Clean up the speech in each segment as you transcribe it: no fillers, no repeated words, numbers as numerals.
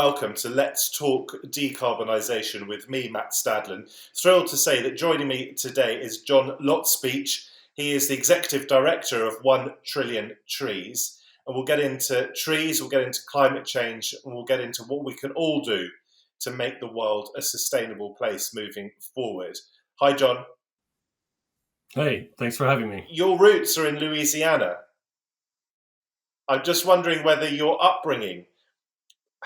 welcome to Let's Talk Decarbonisation with me, Matt Stadlen. Thrilled to say that joining me today is John Lotspeich. He is the Executive Director of 1 Trillion Trees. And we'll get into trees, we'll get into climate change, and we'll get into what we can all do to make the world a sustainable place moving forward. Hi, John. Hey, thanks for having me. Your roots are in Louisiana. I'm just wondering whether your upbringing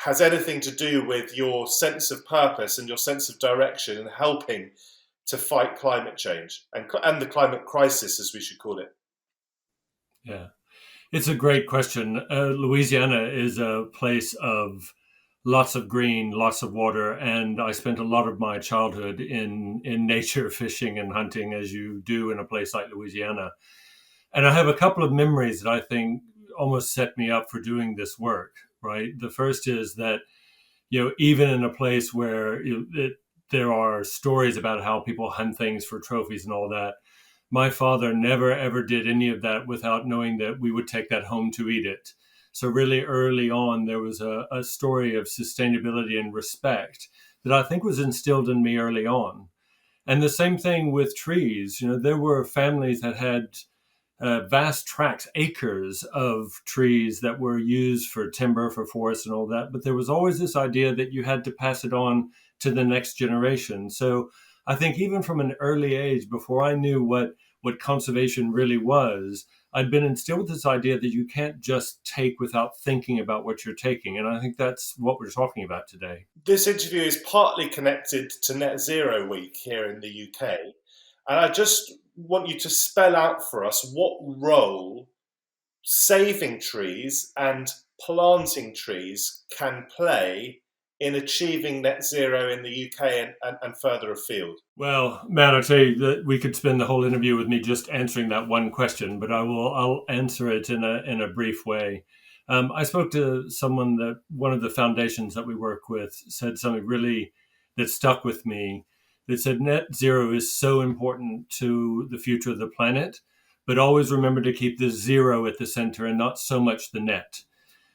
has anything to do with your sense of purpose and your sense of direction in helping to fight climate change and the climate crisis, as we should call it. Yeah, it's a great question. Louisiana is a place of lots of green, lots of water, and I spent a lot of my childhood in nature, fishing and hunting, as you do in a place like Louisiana. And I have a couple of memories that I think almost set me up for doing this work. Right. The first is that, even in a place where there are stories about how people hunt things for trophies and all that, my father never, ever did any of that without knowing that we would take that home to eat it. So really early on, there was a story of sustainability and respect that I think was instilled in me early on. And the same thing with trees. There were families that had vast tracts, acres of trees that were used for timber, for forests and all that. But there was always this idea that you had to pass it on to the next generation. So I think even from an early age, before I knew what conservation really was, I'd been instilled with this idea that you can't just take without thinking about what you're taking. And I think that's what we're talking about today. This interview is partly connected to Net Zero Week here in the UK. And I just want you to spell out for us what role saving trees and planting trees can play in achieving net zero in the UK and further afield. Well, Matt, I'll tell you that we could spend the whole interview with me just answering that one question, but I'll answer it in a brief way. I spoke to someone that one of the foundations that we work with said something really that stuck with me. That said net zero is so important to the future of the planet, but always remember to keep the zero at the center and not so much the net.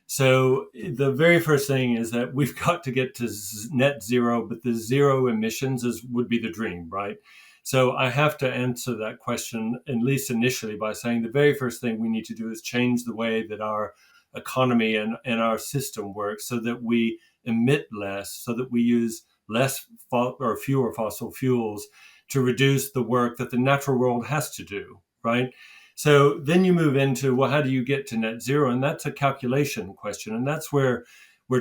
So the very first thing is that we've got to get to net zero, but the zero emissions would be the dream, right? So I have to answer that question, at least initially, by saying the very first thing we need to do is change the way that our economy and our system works so that we emit less, so that we use less or fewer fossil fuels to reduce the work that the natural world has to do, right? So then you move into, well, how do you get to net zero? And that's a calculation question. And that's where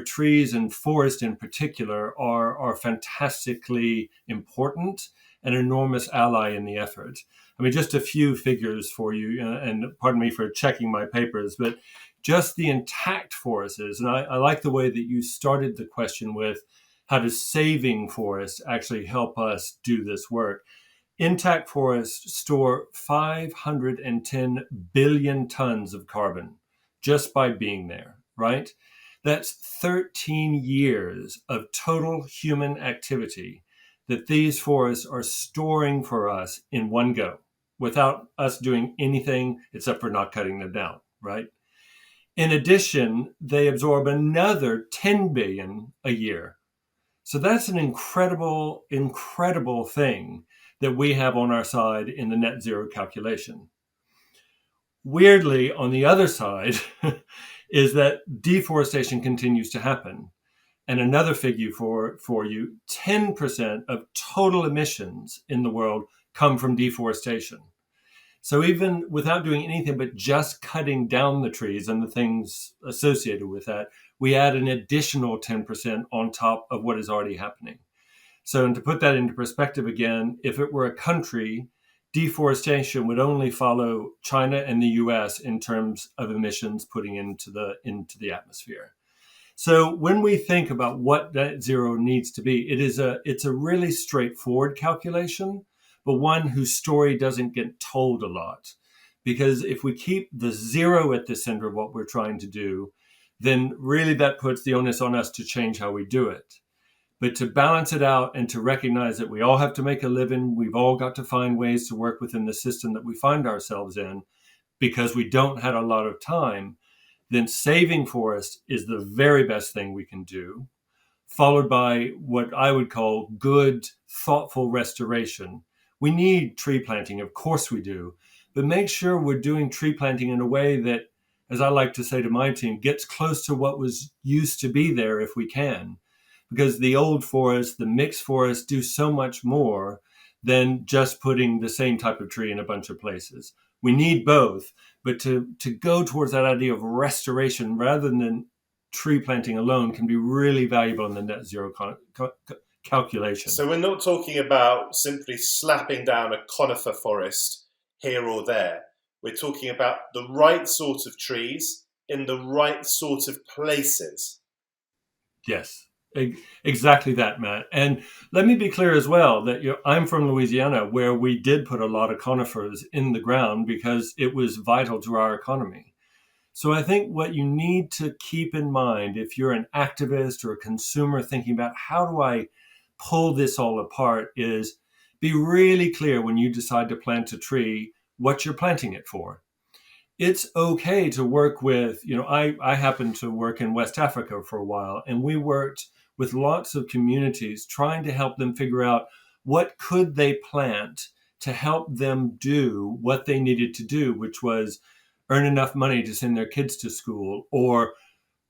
trees and forest in particular are fantastically important, an enormous ally in the effort. I mean, just a few figures for you, and pardon me for checking my papers, but just the intact forests, and I like the way that you started the question with, how does saving forests actually help us do this work? Intact forests store 510 billion tons of carbon just by being there, right? That's 13 years of total human activity that these forests are storing for us in one go without us doing anything except for not cutting them down, right? In addition, they absorb another 10 billion a year. So that's an incredible, incredible thing that we have on our side in the net zero calculation. Weirdly, on the other side, is that deforestation continues to happen. And another figure for you, 10% of total emissions in the world come from deforestation. So even without doing anything but just cutting down the trees and the things associated with that, we add an additional 10% on top of what is already happening. So, and to put that into perspective again, if it were a country, deforestation would only follow China and the US in terms of emissions putting into the atmosphere. So when we think about what net zero needs to be, it's a really straightforward calculation, but one whose story doesn't get told a lot. Because if we keep the zero at the center of what we're trying to do, then really that puts the onus on us to change how we do it. But to balance it out and to recognize that we all have to make a living, we've all got to find ways to work within the system that we find ourselves in because we don't have a lot of time, then saving forests is the very best thing we can do. followed by what I would call good, thoughtful restoration. We need tree planting, of course we do, but make sure we're doing tree planting in a way that, as I like to say to my team, gets close to what was used to be there if we can. Because the old forests, the mixed forests, do so much more than just putting the same type of tree in a bunch of places. We need both, but to go towards that idea of restoration rather than tree planting alone can be really valuable in the net zero calculation. So we're not talking about simply slapping down a conifer forest here or there. We're talking about the right sort of trees in the right sort of places. Yes, exactly that, Matt. And let me be clear as well that I'm from Louisiana, where we did put a lot of conifers in the ground because it was vital to our economy. So I think what you need to keep in mind if you're an activist or a consumer thinking about how do I pull this all apart is be really clear when you decide to plant a tree what you're planting it for. It's okay to work with, I happened to work in West Africa for a while, and we worked with lots of communities trying to help them figure out what could they plant to help them do what they needed to do, which was earn enough money to send their kids to school or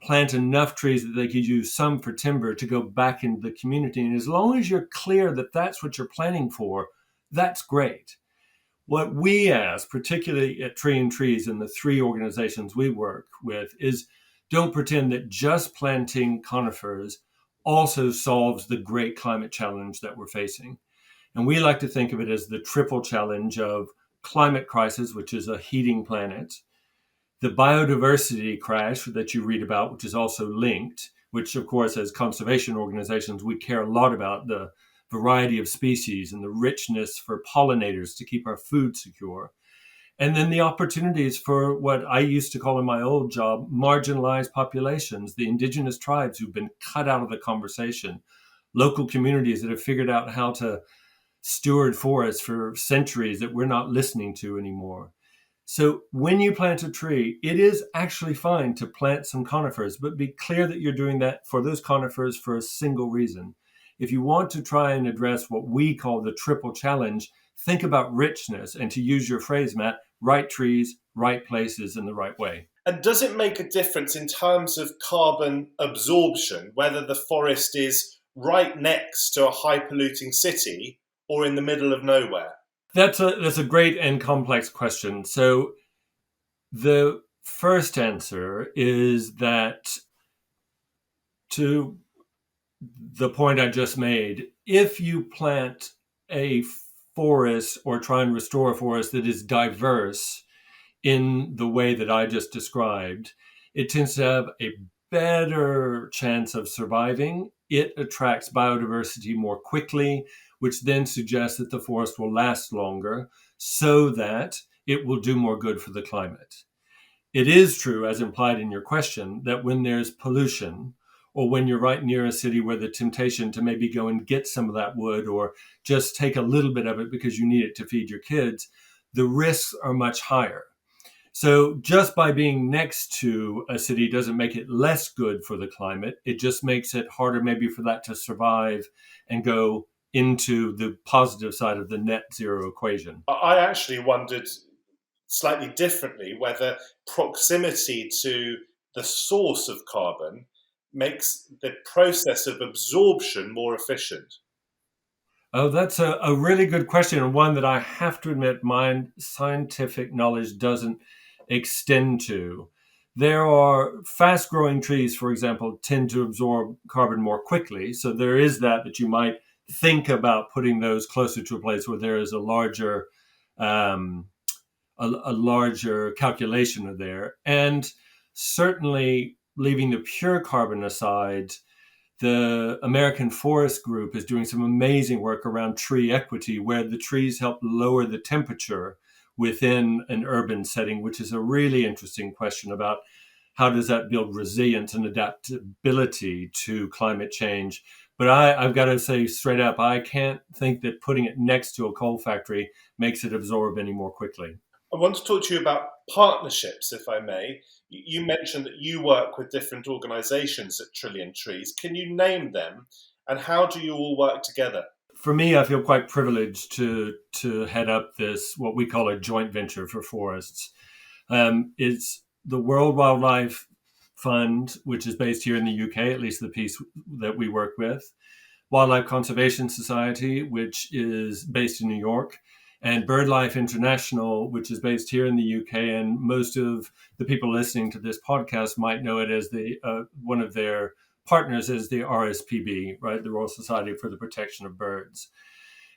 plant enough trees that they could use some for timber to go back into the community. And as long as you're clear that that's what you're planning for, that's great. What we ask, particularly at Tree and Trees and the three organizations we work with, is don't pretend that just planting conifers also solves the great climate challenge that we're facing. And we like to think of it as the triple challenge of climate crisis, which is a heating planet, the biodiversity crash that you read about, which is also linked, which, of course, as conservation organizations, we care a lot about the variety of species and the richness for pollinators to keep our food secure. And then the opportunities for what I used to call in my old job, marginalized populations, the indigenous tribes who've been cut out of the conversation, local communities that have figured out how to steward forests for centuries that we're not listening to anymore. So when you plant a tree, it is actually fine to plant some conifers, but be clear that you're doing that for those conifers for a single reason. If you want to try and address what we call the triple challenge, think about richness and, to use your phrase, Matt, right trees, right places in the right way. And does it make a difference in terms of carbon absorption, whether the forest is right next to a high polluting city or in the middle of nowhere? That's a great and complex question. So the first answer is that, to the point I just made, if you plant a forest or try and restore a forest that is diverse in the way that I just described, it tends to have a better chance of surviving. It attracts biodiversity more quickly, which then suggests that the forest will last longer so that it will do more good for the climate. It is true, as implied in your question, that when there's pollution, or when you're right near a city where the temptation to maybe go and get some of that wood or just take a little bit of it because you need it to feed your kids, the risks are much higher. So just by being next to a city doesn't make it less good for the climate. It just makes it harder maybe for that to survive and go into the positive side of the net zero equation. I actually wondered slightly differently whether proximity to the source of carbon makes the process of absorption more efficient. Oh, that's a really good question, and one that I have to admit my scientific knowledge doesn't extend to. There are fast growing trees, for example, tend to absorb carbon more quickly. So there is that you might think about putting those closer to a place where there is um, a larger calculation there. And certainly leaving the pure carbon aside, the American Forest Group is doing some amazing work around tree equity, where the trees help lower the temperature within an urban setting, which is a really interesting question about how does that build resilience and adaptability to climate change. But I've got to say straight up, I can't think that putting it next to a coal factory makes it absorb any more quickly. I want to talk to you about partnerships, if I may. You mentioned that you work with different organisations at Trillion Trees. Can you name them, and how do you all work together? For me, I feel quite privileged to head up this what we call a joint venture for forests. It's the World Wildlife Fund, which is based here in the UK, at least the piece that we work with, Wildlife Conservation Society, which is based in New York, and BirdLife International, which is based here in the UK. And most of the people listening to this podcast might know it as the one of their partners is the RSPB, right, the Royal Society for the Protection of Birds.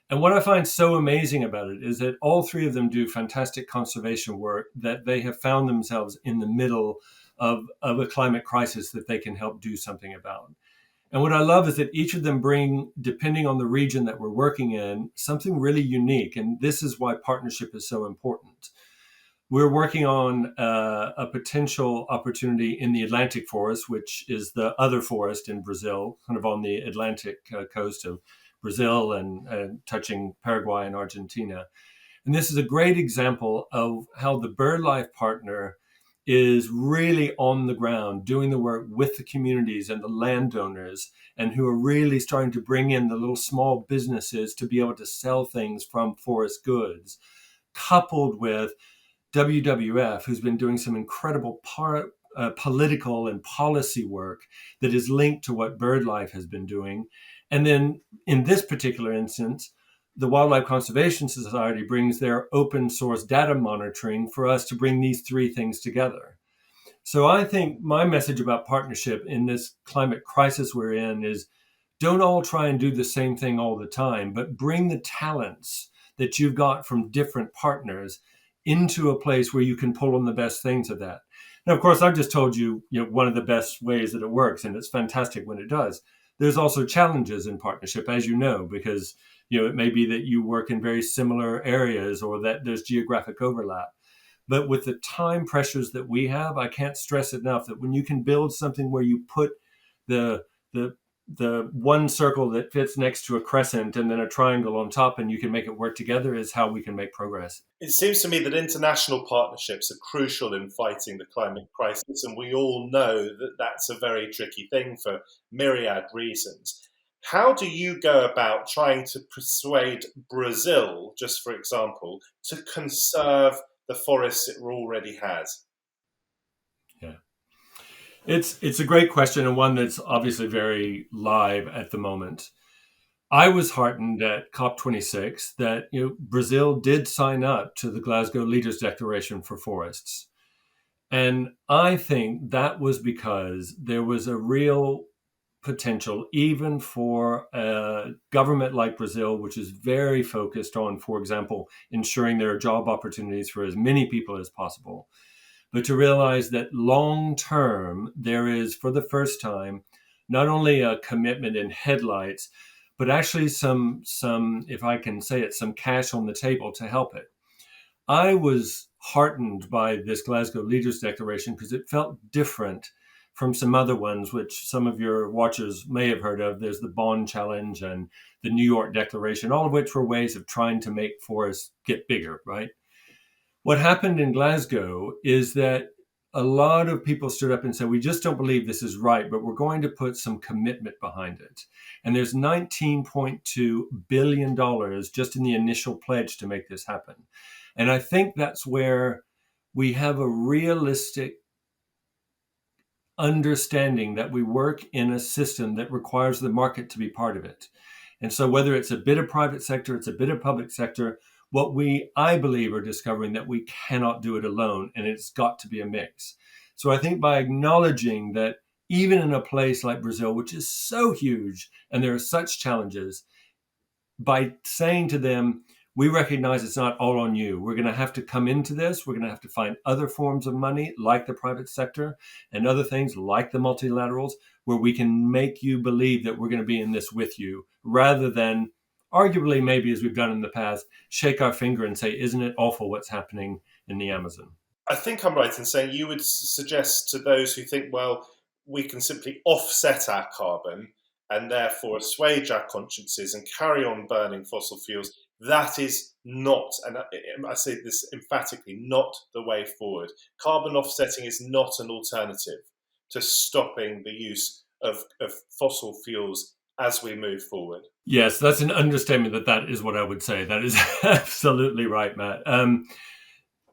And what I find so amazing about it is that all three of them do fantastic conservation work, that they have found themselves in the middle of a climate crisis that they can help do something about. And what I love is that each of them bring, depending on the region that we're working in, something really unique. And this is why partnership is so important. We're working on a potential opportunity in the Atlantic forest, which is the other forest in Brazil, kind of on the Atlantic coast of Brazil and touching Paraguay and Argentina. And this is a great example of how the BirdLife partner is really on the ground doing the work with the communities and the landowners, and who are really starting to bring in the little small businesses to be able to sell things from forest goods, coupled with WWF, who's been doing some incredible political and policy work that is linked to what BirdLife has been doing. And then in this particular instance, the Wildlife Conservation Society brings their open source data monitoring for us to bring these three things together. So I think my message about partnership in this climate crisis we're in is, don't all try and do the same thing all the time, but bring the talents that you've got from different partners into a place where you can pull on the best things of that. Now, of course, I've just told you, one of the best ways that it works, and it's fantastic when it does. There's also challenges in partnership, as you know, because it may be that you work in very similar areas or that there's geographic overlap. But with the time pressures that we have, I can't stress enough that when you can build something where you put the the the one circle that fits next to a crescent and then a triangle on top, and you can make it work together, is how we can make progress. It seems to me that international partnerships are crucial in fighting the climate crisis, and we all know that that's a very tricky thing for myriad reasons. How do you go about trying to persuade Brazil, just for example, to conserve the forests it already has? Yeah. It's a great question, and one that's obviously very live at the moment. I was heartened at COP26 that Brazil did sign up to the Glasgow Leaders Declaration for Forests. And I think that was because there was a real potential, even for a government like Brazil, which is very focused on, for example, ensuring there are job opportunities for as many people as possible, but to realize that long term, there is, for the first time, not only a commitment in headlights, but actually some, if I can say it, some cash on the table to help it. I was heartened by this Glasgow Leaders Declaration because it felt different from some other ones, which some of your watchers may have heard of. There's the Bonn Challenge and the New York Declaration, all of which were ways of trying to make forests get bigger, right? What happened in Glasgow is that a lot of people stood up and said, we just don't believe this is right, but we're going to put some commitment behind it. And there's $19.2 billion just in the initial pledge to make this happen. And I think that's where we have a realistic understanding that we work in a system that requires the market to be part of it. And so whether it's a bit of private sector, it's a bit of public sector, what I believe, are discovering that we cannot do it alone, and it's got to be a mix. So I think by acknowledging that even in a place like Brazil, which is so huge and there are such challenges, by saying to them, we recognize it's not all on you. We're going to have to come into this. We're going to have to find other forms of money like the private sector and other things like the multilaterals, where we can make you believe that we're going to be in this with you, rather than arguably, maybe as we've done in the past, shake our finger and say, isn't it awful what's happening in the Amazon? I think I'm right in saying you would suggest to those who think, well, we can simply offset our carbon and therefore assuage our consciences and carry on burning fossil fuels, That is not, and I say this emphatically, not the way forward. Carbon offsetting is not an alternative to stopping the use of fossil fuels as we move forward. Yes, that's an understatement. That is what I would say. That is absolutely right, Matt.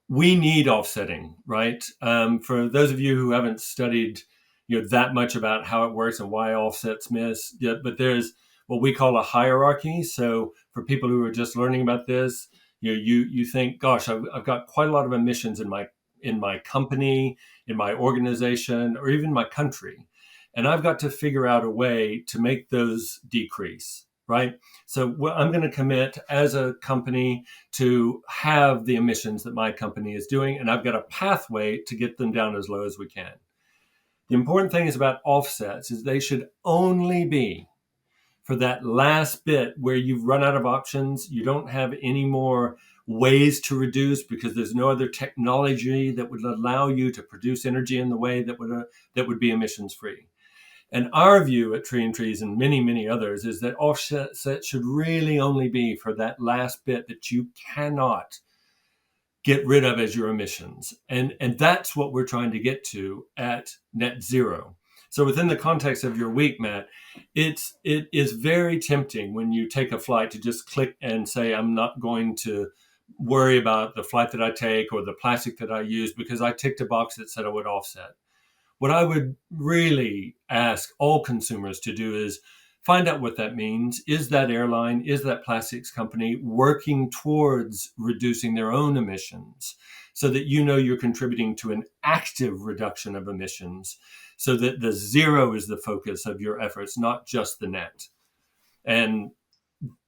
We need offsetting, right? For those of you who haven't studied, that much about how it works and why offsets miss, yeah, but there's what we call a hierarchy. So for people who are just learning about this, you think, gosh, I've got quite a lot of emissions in my company, in my organization, or even my country, and I've got to figure out a way to make those decrease, right? So I'm going to commit as a company to have the emissions that my company is doing, and I've got a pathway to get them down as low as we can. The important thing is about offsets is they should only be for that last bit where you've run out of options. You don't have any more ways to reduce because there's no other technology that would allow you to produce energy in the way that would be emissions free. And our view at Tree and Trees and many, many others is that offsets should really only be for that last bit that you cannot get rid of as your emissions. And that's what we're trying to get to at net zero. So within the context of your week, Matt, it is very tempting when you take a flight to just click and say, I'm not going to worry about the flight that I take or the plastic that I use because I ticked a box that said I would offset. What I would really ask all consumers to do is find out what that means. Is that airline, is that plastics company working towards reducing their own emissions so that you're contributing to an active reduction of emissions so that the zero is the focus of your efforts, not just the net. And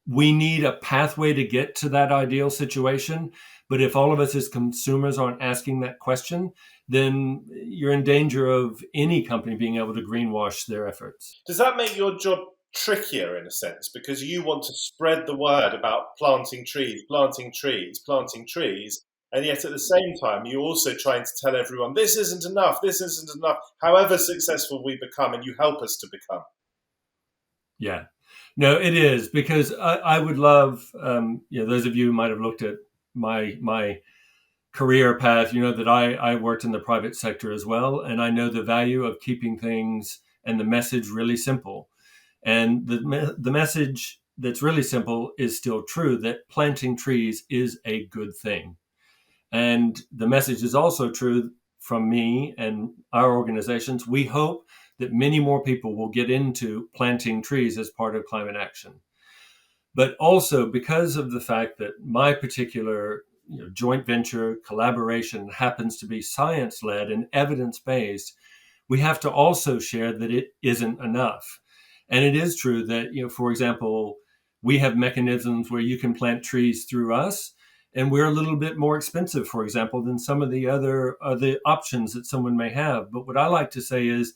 we need a pathway to get to that ideal situation. But if all of us as consumers aren't asking that question, then you're in danger of any company being able to greenwash their efforts. Does that make your job trickier in a sense? Because you want to spread the word about planting trees, and yet at the same time, you're also trying to tell everyone, this isn't enough, however successful we become, and you help us to become. Yeah. No, it is, because I would love, those of you who might have looked at my career path, that I worked in the private sector as well. And I know the value of keeping things and the message really simple. And the message that's really simple is still true, that planting trees is a good thing. And the message is also true from me and our organizations. We hope that many more people will get into planting trees as part of climate action. But also because of the fact that my particular joint venture collaboration happens to be science-led and evidence-based, we have to also share that it isn't enough. And it is true that, for example, we have mechanisms where you can plant trees through us, and we're a little bit more expensive, for example, than some of the other options that someone may have. But what I like to say is,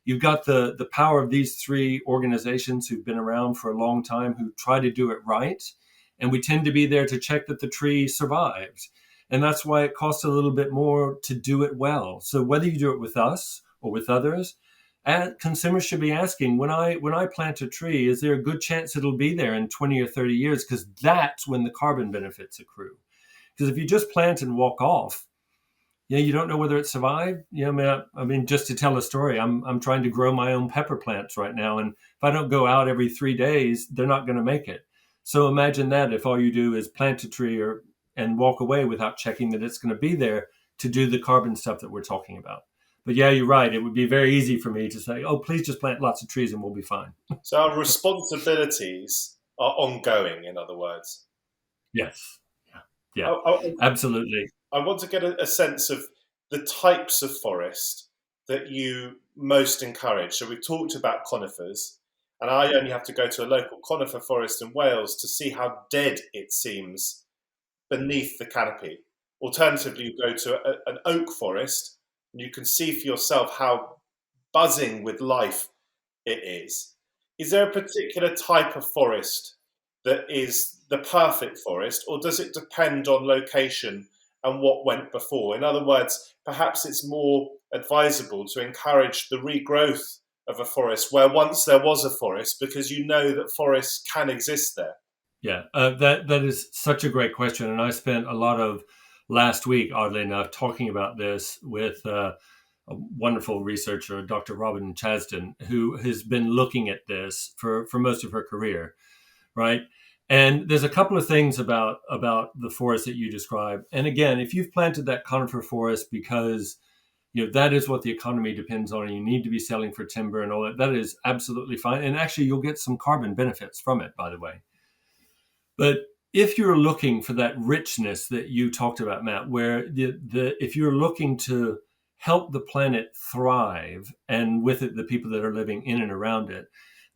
you've got the power of these three organizations who've been around for a long time, who try to do it right. And we tend to be there to check that the tree survived. And that's why it costs a little bit more to do it well. So whether you do it with us or with others, consumers should be asking, when I plant a tree, is there a good chance it'll be there in 20 or 30 years? Because that's when the carbon benefits accrue. Because if you just plant and walk off, you don't know whether it survived. I mean, just to tell a story, I'm trying to grow my own pepper plants right now, and if I don't go out every 3 days, they're not going to make it. So imagine that if all you do is plant a tree and walk away without checking that it's going to be there to do the carbon stuff that we're talking about. But yeah, you're right. It would be very easy for me to say, oh, please just plant lots of trees and we'll be fine. So our responsibilities are ongoing, in other words. Yes. Yeah. Absolutely. I want to get a sense of the types of forest that you most encourage. So we've talked about conifers, and I only have to go to a local conifer forest in Wales to see how dead it seems beneath the canopy. Alternatively, you go to an oak forest, and you can see for yourself how buzzing with life it is. Is there a particular type of forest that is the perfect forest, or does it depend on location and what went before? In other words, perhaps it's more advisable to encourage the regrowth of a forest where once there was a forest, because you know that forests can exist there. Yeah, that is such a great question, and I spent a lot of last week, oddly enough, talking about this with a wonderful researcher, Dr. Robin Chasden, who has been looking at this for most of her career, right? And there's a couple of things about the forest that you describe. And again, if you've planted that conifer forest because that is what the economy depends on, and you need to be selling for timber and all that, that is absolutely fine. And actually, you'll get some carbon benefits from it, by the way. But if you're looking for that richness that you talked about, Matt, where if you're looking to help the planet thrive, and with it the people that are living in and around it,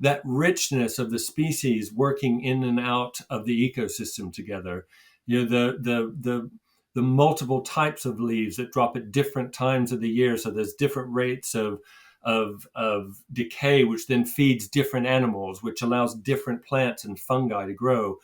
that richness of the species working in and out of the ecosystem together, the multiple types of leaves that drop at different times of the year, so there's different rates of decay, which then feeds different animals, which allows different plants and fungi to grow.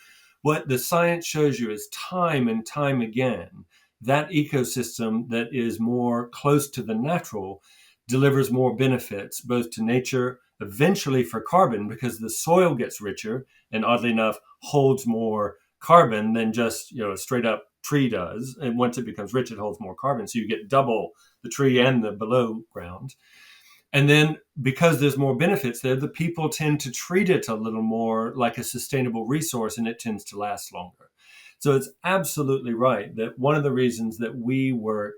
What the science shows you is time and time again, that ecosystem that is more close to the natural delivers more benefits, both to nature, eventually for carbon, because the soil gets richer and oddly enough holds more carbon than just a straight up tree does. And once it becomes rich, it holds more carbon. So you get double the tree and the below ground. And then because there's more benefits there, the people tend to treat it a little more like a sustainable resource, and it tends to last longer. So it's absolutely right that one of the reasons that we work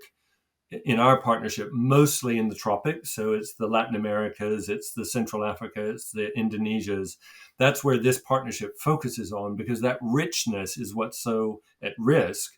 in our partnership mostly in the tropics, so it's the Latin Americas, it's the Central Africa, it's the Indonesias, that's where this partnership focuses on, because that richness is what's so at risk.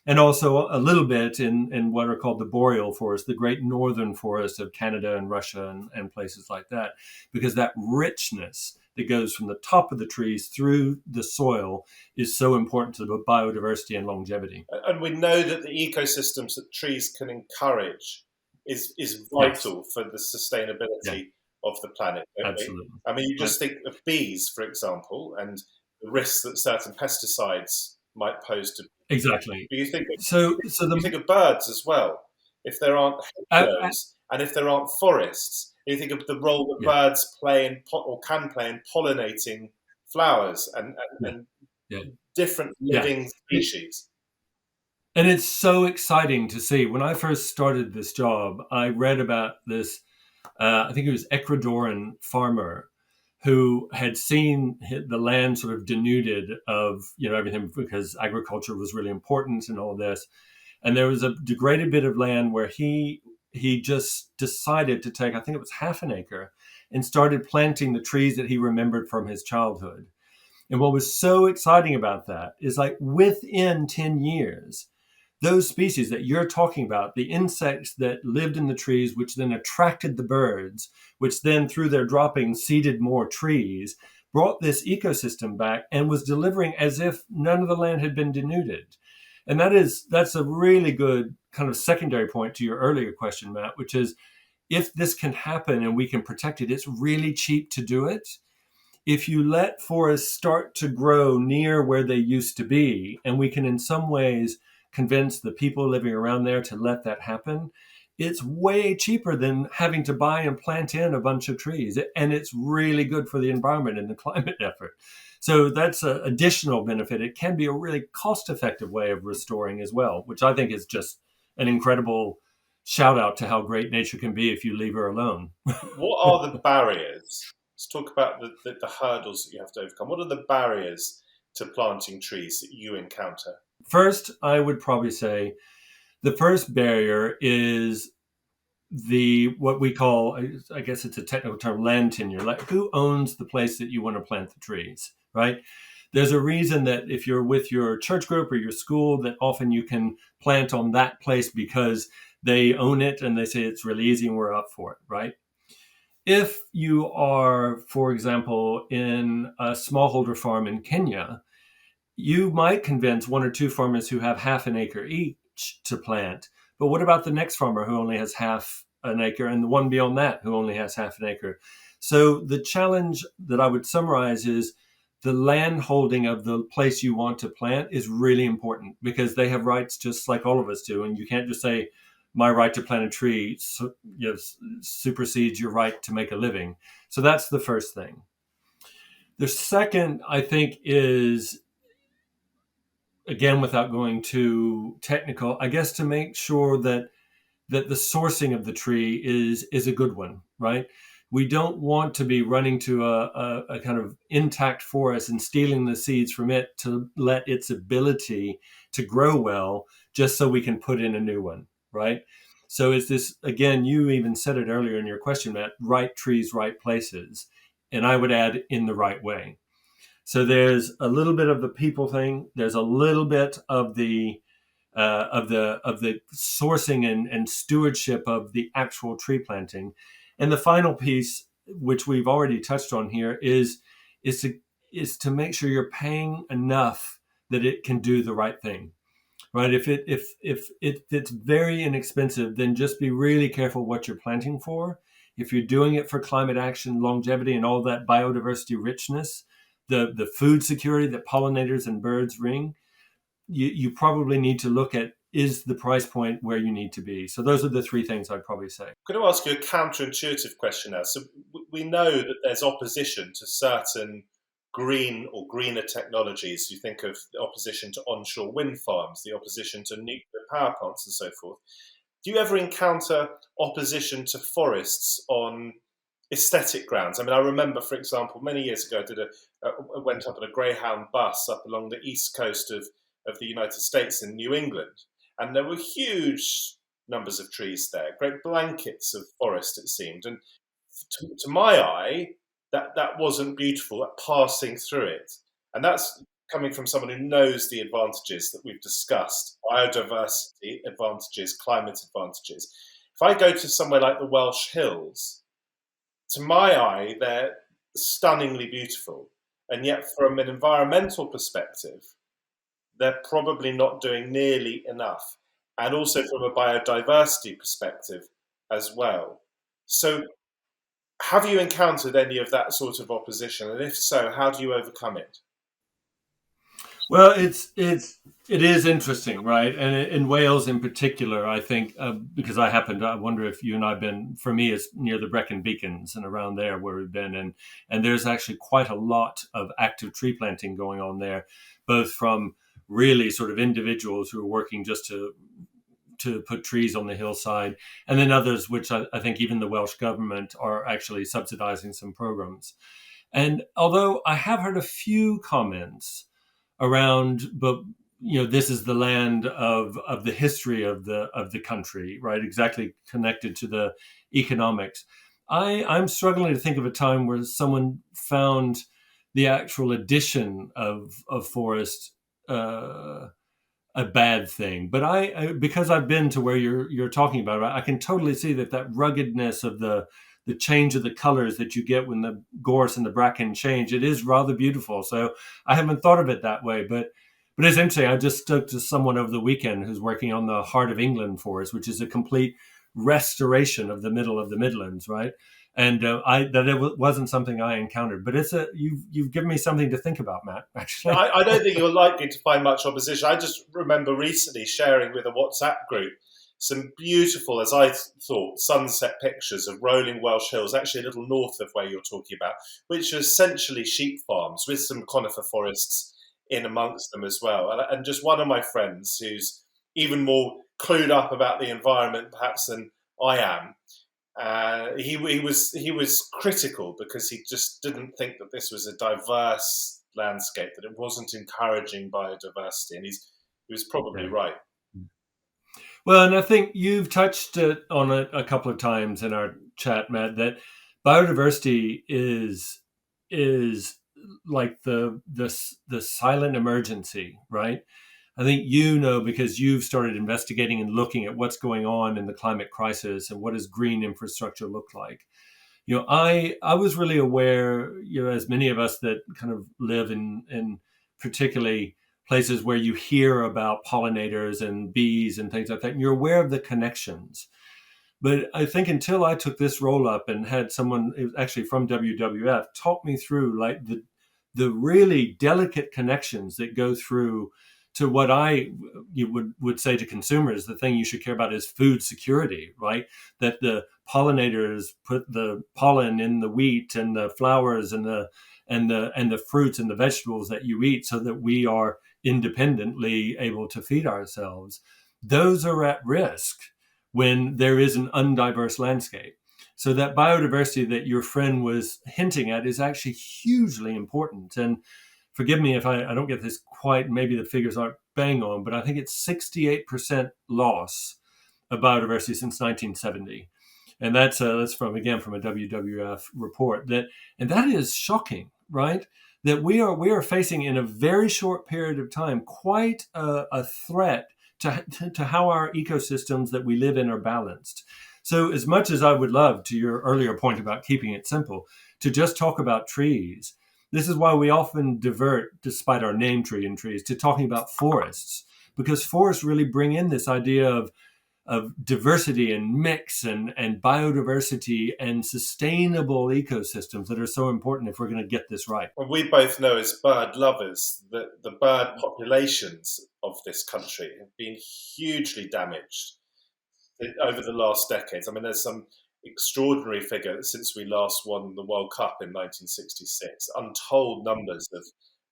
And also a little bit in what are called the boreal forest, the great northern forest of Canada and Russia and places like that, because that richness that goes from the top of the trees through the soil is so important to the biodiversity and longevity. And we know that the ecosystems that trees can encourage is vital Yes. for the sustainability of the planet, don't we? Absolutely. I mean, you just think of bees, for example, and the risks that certain pesticides might pose to. Exactly. Do you think So you the think of birds as well? If there aren't uh, hedgerows and if there aren't forests, you think of the role that yeah, birds play or can play in pollinating flowers yeah, and yeah, different yeah. living species. And it's so exciting to see. When I first started this job, I read about this, I think it was Ecuadorian farmer who had seen the land sort of denuded of, everything, because agriculture was really important and all this. And there was a degraded bit of land where he just decided to take, I think it was half an acre, and started planting the trees that he remembered from his childhood. And what was so exciting about that is, like, within 10 years, those species that you're talking about, the insects that lived in the trees, which then attracted the birds, which then through their droppings seeded more trees, brought this ecosystem back and was delivering as if none of the land had been denuded. And that's a really good kind of secondary point to your earlier question, Matt, which is, if this can happen and we can protect it, it's really cheap to do it. If you let forests start to grow near where they used to be, and we can in some ways convince the people living around there to let that happen, it's way cheaper than having to buy and plant in a bunch of trees. And it's really good for the environment and the climate effort. So that's an additional benefit. It can be a really cost-effective way of restoring as well, which I think is just an incredible shout out to how great nature can be if you leave her alone. What are the barriers? Let's talk about the hurdles that you have to overcome. What are the barriers to planting trees that you encounter? First, I would probably say the first barrier is the what we call, I guess it's a technical term, land tenure. Like, who owns the place that you want to plant the trees, right? There's a reason that if you're with your church group or your school, that often you can plant on that place because they own it and they say it's really easy and we're up for it, right? If you are, for example, in a smallholder farm in Kenya, you might convince one or two farmers who have half an acre each to plant. But what about the next farmer who only has half an acre, and the one beyond that who only has half an acre? So the challenge that I would summarize is, the land holding of the place you want to plant is really important, because they have rights just like all of us do. And you can't just say, my right to plant a tree supersedes your right to make a living. So that's the first thing. The second, I think, is again, without going too technical, I guess to make sure that the sourcing of the tree is a good one, right? We don't want to be running to a kind of intact forest and stealing the seeds from it to let its ability to grow well just so we can put in a new one, right? So is this, again, you even said it earlier in your question, Matt, right trees, right places. And I would add in the right way. So there's a little bit of the people thing. There's a little bit of the sourcing and stewardship of the actual tree planting, and the final piece, which we've already touched on here, is to is to make sure you're paying enough that it can do the right thing. Right? If it's very inexpensive, then just be really careful what you're planting for. If you're doing it for climate action, longevity, and all that biodiversity richness, the food security that pollinators and birds bring, you probably need to look at, is the price point where you need to be. So those are the three things I'd probably say. I'm going to ask you a counterintuitive question now. So we know that there's opposition to certain green or greener technologies. You think of the opposition to onshore wind farms, the opposition to nuclear power plants, and so forth. Do you ever encounter opposition to forests on aesthetic grounds? I mean, I remember, for example, many years ago, I went up on a Greyhound bus up along the east coast of the United States in New England, and there were huge numbers of trees there, great blankets of forest, it seemed. And to my eye, that wasn't beautiful, that passing through it. And that's coming from someone who knows the advantages that we've discussed: biodiversity advantages, climate advantages. If I go to somewhere like the Welsh Hills, to my eye, they're stunningly beautiful. And yet, from an environmental perspective, they're probably not doing nearly enough. And also from a biodiversity perspective as well. So, have you encountered any of that sort of opposition? And if so, how do you overcome it? Well, it is interesting, right? And in Wales, in particular, I think because I wonder if you and I've been. For me, it's near the Brecon Beacons and around there where we've been, and there's actually quite a lot of active tree planting going on there, both from really sort of individuals who are working just to put trees on the hillside, and then others, which I think even the Welsh government are actually subsidizing some programs. And although I have heard a few comments around, but this is the land of the history of the country, right? Exactly connected to the economics. I'm struggling to think of a time where someone found the actual addition of forest a bad thing. But because I've been to where you're talking about, I can totally see that ruggedness of the change of the colors that you get when the gorse and the bracken change. It is rather beautiful. So I haven't thought of it that way, but it's interesting. I just spoke to someone over the weekend who's working on the Heart of England forest, which is a complete restoration of the middle of the Midlands, right? And it wasn't something I encountered, but you've given me something to think about, Matt. Actually, I don't think you're likely to find much opposition. I just remember recently sharing with a WhatsApp group some beautiful, as I thought, sunset pictures of rolling Welsh hills, actually a little north of where you're talking about, which are essentially sheep farms with some conifer forests in amongst them as well. And just one of my friends who's even more clued up about the environment perhaps than I am, he was critical because he just didn't think that this was a diverse landscape, that it wasn't encouraging biodiversity, and he was probably okay. right. Well, and I think you've touched it on a couple of times in our chat, Matt, that biodiversity is like the silent emergency, right? I think because you've started investigating and looking at what's going on in the climate crisis and what does green infrastructure look like. I was really aware, as many of us that kind of live in particularly places where you hear about pollinators and bees and things like that, and you're aware of the connections. But I think until I took this role up and had someone, it was actually from WWF, talk me through like the really delicate connections that go through to what you would say to consumers, the thing you should care about is food security, right? That the pollinators put the pollen in the wheat and the flowers and the fruits and the vegetables that you eat, so that we are independently able to feed ourselves, those are at risk when there is an undiverse landscape. So that biodiversity that your friend was hinting at is actually hugely important. And forgive me if I don't get this quite, maybe the figures aren't bang on, but I think it's 68% loss of biodiversity since 1970. And that's from a WWF report, and that is shocking, right? That we are facing in a very short period of time quite a threat to how our ecosystems that we live in are balanced. So as much as I would love, to your earlier point about keeping it simple, to just talk about trees, this is why we often divert, despite our name tree and trees, to talking about forests, because forests really bring in this idea of diversity and mix and biodiversity and sustainable ecosystems that are so important if we're going to get this right. Well, we both know as bird lovers that the bird populations of this country have been hugely damaged over the last decades. I mean, there's some extraordinary figure since we last won the World Cup in 1966. Untold numbers of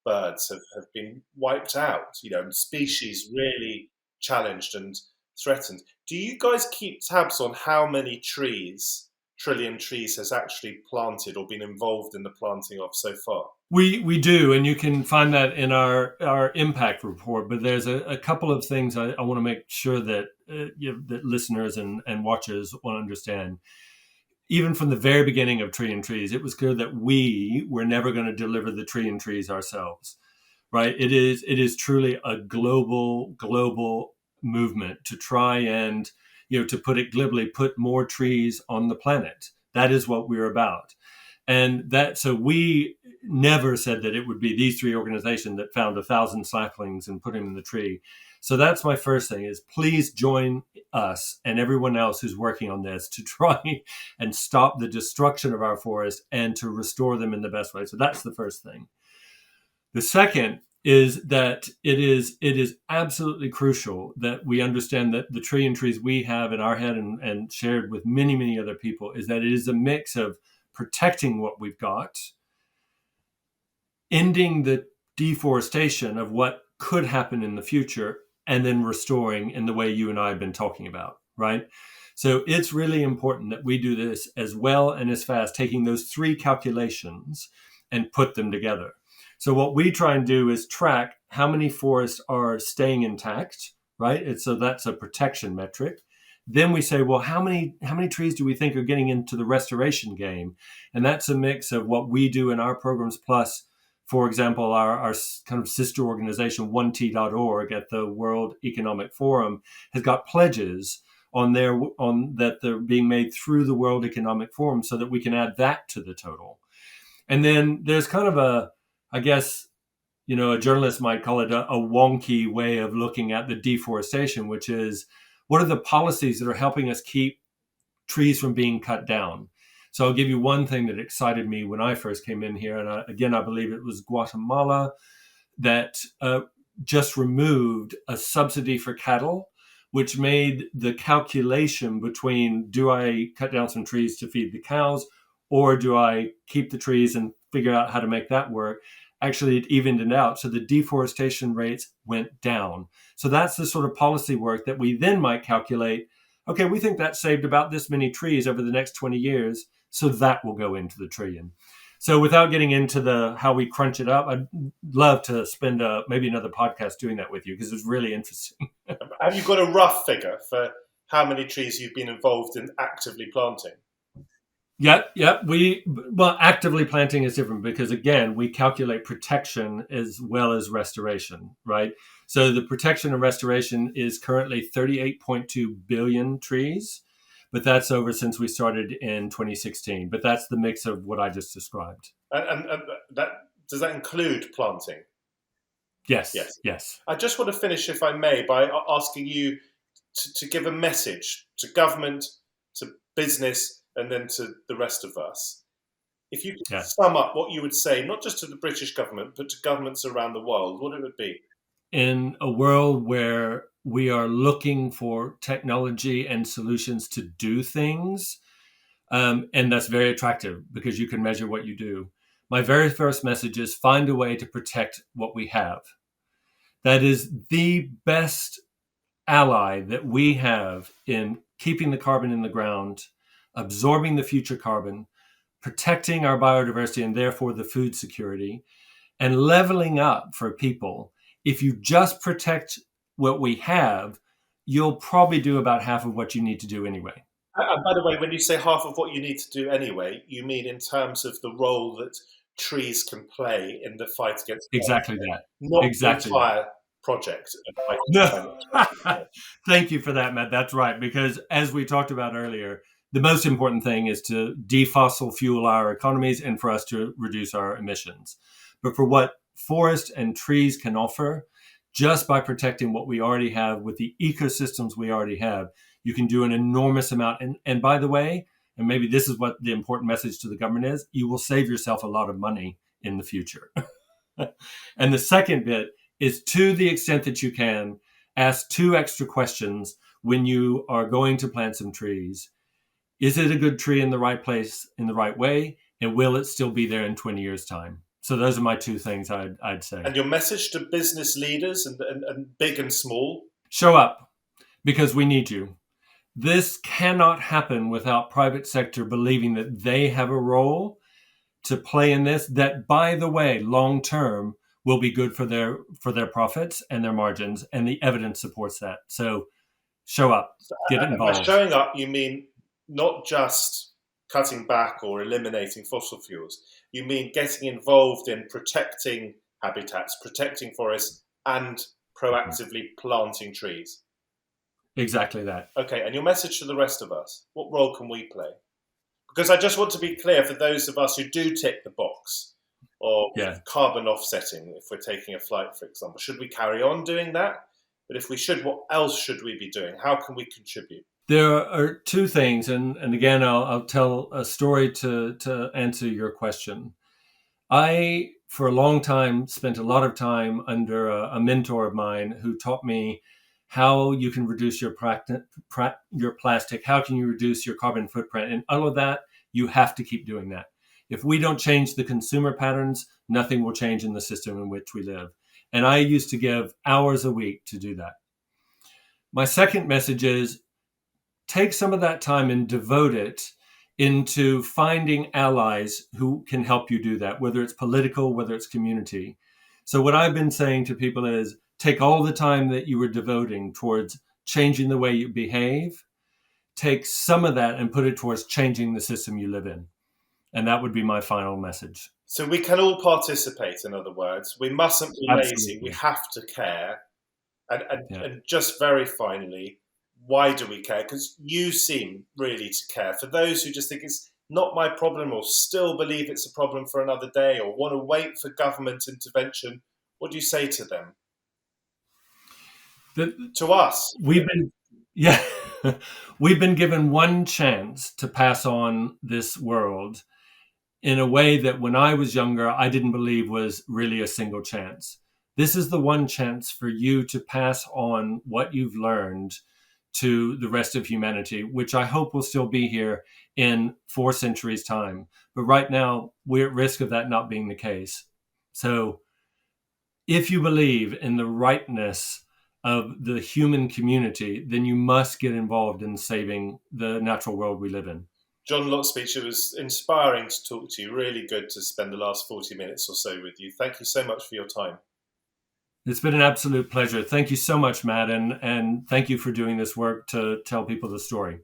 birds have been wiped out, and species really challenged and threatened. Do you guys keep tabs on how many trillion trees has actually planted or been involved in the planting of so far? We do, and you can find that in our impact report. But there's a couple of things I want to make sure that that listeners and watchers will understand. Even from the very beginning of Tree and Trees, it was clear that we were never going to deliver the Tree and Trees ourselves, right? It is truly a global movement to try and, to put it glibly, put more trees on the planet. That is what we're about. And so we never said that it would be these three organizations that found 1,000 saplings and put them in the tree. So that's my first thing, is please join us and everyone else who's working on this to try and stop the destruction of our forest and to restore them in the best way. So that's the first thing. The second is that it is absolutely crucial that we understand that the Tree and Trees we have in our head and shared with many, many other people is that it is a mix of protecting what we've got, ending the deforestation of what could happen in the future, and then restoring in the way you and I have been talking about, right? So it's really important that we do this as well and as fast, taking those three calculations and put them together. So what we try and do is track how many forests are staying intact, right? And so that's a protection metric. Then we say, well, how many trees do we think are getting into the restoration game? And that's a mix of what we do in our programs, plus, for example, our kind of sister organization, 1t.org at the World Economic Forum has got pledges on that they're being made through the World Economic Forum so that we can add that to the total. And then there's kind of I guess, a journalist might call it a wonky way of looking at the deforestation, which is, what are the policies that are helping us keep trees from being cut down? So I'll give you one thing that excited me when I first came in here. And I believe it was Guatemala that just removed a subsidy for cattle, which made the calculation between, do I cut down some trees to feed the cows, or do I keep the trees and figure out how to make that work? Actually, it evened it out. So the deforestation rates went down. So that's the sort of policy work that we then might calculate. Okay, we think that saved about this many trees over the next 20 years. So that will go into the trillion. So without getting into how we crunch it up, I'd love to spend maybe another podcast doing that with you, because it's really interesting. Have you got a rough figure for how many trees you've been involved in actively planting? Yeah. Well, actively planting is different because, again, we calculate protection as well as restoration, right? So the protection and restoration is currently 38.2 billion trees, but that's over since we started in 2016. But that's the mix of what I just described. And does that include planting? Yes. I just want to finish, if I may, by asking you to give a message to government, to business, and then to the rest of us. If you could sum up what you would say, not just to the British government, but to governments around the world, what it would be? In a world where we are looking for technology and solutions to do things, and that's very attractive because you can measure what you do. My very first message is find a way to protect what we have. That is the best ally that we have in keeping the carbon in the ground, absorbing the future carbon, protecting our biodiversity and therefore the food security, and leveling up for people. If you just protect what we have, you'll probably do about half of what you need to do anyway. And by the way, when you say half of what you need to do anyway, you mean in terms of the role that trees can play in the fight against climate Exactly change, that. not Exactly the that. entire project of fighting No. climate change. Thank you for that, Matt. That's right. Because as we talked about earlier, the most important thing is to defossil fuel our economies and for us to reduce our emissions. But for what forest and trees can offer, just by protecting what we already have with the ecosystems we already have, you can do an enormous amount. And by the way, and maybe this is what the important message to the government is, you will save yourself a lot of money in the future. And the second bit is, to the extent that you can, ask 2 extra questions when you are going to plant some trees. Is it a good tree in the right place, in the right way? And will it still be there in 20 years' time? So those are my 2 things I'd say. And your message to business leaders and big and small? Show up, because we need you. This cannot happen without private sector believing that they have a role to play in this, that, by the way, long term will be good for their profits and their margins, and the evidence supports that. So show up, get involved. By showing up, you mean not just cutting back or eliminating fossil fuels. You mean getting involved in protecting habitats, protecting forests, and proactively planting trees. Exactly that. Okay, and your message to the rest of us, what role can we play? Because I just want to be clear for those of us who do tick the box of carbon offsetting, if we're taking a flight, for example. Should we carry on doing that? But if we should, what else should we be doing? How can we contribute? There are 2 things, and again, I'll tell a story to answer your question. I, for a long time, spent a lot of time under a mentor of mine who taught me how you can reduce your plastic, how can you reduce your carbon footprint, and all of that, you have to keep doing that. If we don't change the consumer patterns, nothing will change in the system in which we live. And I used to give hours a week to do that. My second message is, take some of that time and devote it into finding allies who can help you do that, whether it's political, whether it's community. So what I've been saying to people is, take all the time that you were devoting towards changing the way you behave, take some of that and put it towards changing the system you live in. And that would be my final message. So we can all participate, in other words. We mustn't be lazy. We have to care. And just very finally, why do we care? Because you seem really to care. For those who just think it's not my problem, or still believe it's a problem for another day, or want to wait for government intervention, what do you say to them? To us. We've been given one chance to pass on this world in a way that when I was younger, I didn't believe was really a single chance. This is the one chance for you to pass on what you've learned to the rest of humanity, which I hope will still be here in 4 centuries' time. But right now, we're at risk of that not being the case. So if you believe in the rightness of the human community, then you must get involved in saving the natural world we live in. John Lotspeich, it was inspiring to talk to you. Really good to spend the last 40 minutes or so with you. Thank you so much for your time. It's been an absolute pleasure. Thank you so much, Matt, and thank you for doing this work to tell people the story.